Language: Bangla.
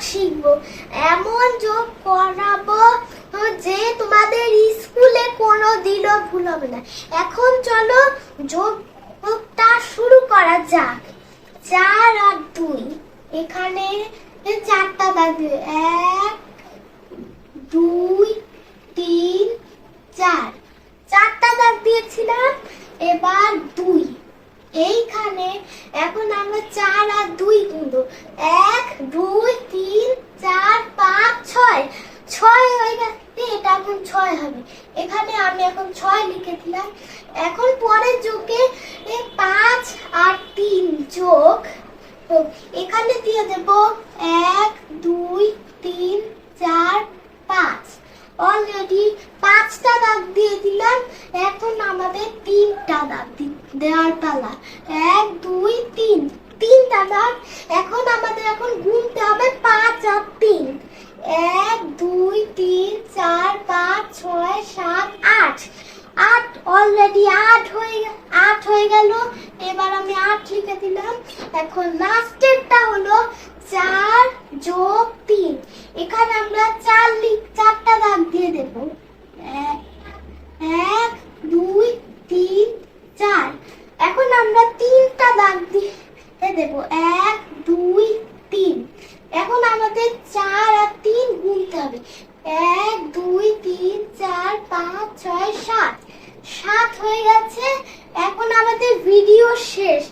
শিখবো, এমন যোগ করাবো যে তোমাদের স্কুলে কোনোদিনও ভুল হবে না। এখন চলো যোগটা শুরু করা যাক। 4 আর 2, এখানে 4টা দাগ দিবে। 1 2 3 4, 4টা দাগ দিয়েছিলাম। এবার 2 এইখানে, এখন আমরা 4 আর 2 গুনবো। 1 2 3 4 5 6, 6 হয়ে গেছে। এটা এখন 6 হবে। এখানে আমি এখন 6 লিখে দিলাম। এখন পরের যোগে 5 আর 3 যোগ, এখানে দিয়ে দেব 1 2 3 4 5। অলরেডি 5টা দাগ দিয়ে দিলাম। এখন আমাদের 3টা দাগ দেওয়ার পালা। 1 2 3, 3টা দাগ। এখন আমাদের গুনতে হবে 5 আর 3। 1 2 3 4 5 6 7 8, 8 অলরেডি 8 হয়ে গেল। এবার আমি 8 লিখে দিলাম। এখন লাস্টেরটা হলো 4 যোগ 3। এখানে আমরা 4টা দাগ দিয়ে দেব। 1 2 3 4। এখন আমরা 3টা দাগ দিয়ে দেব। 1 2 3। এখন আমাদের 4 আর 3 গুনতে হবে। 1 2 3 4 5 6 7, 7 হয়ে গেছে। এখন আমাদের ভিডিও শেষ।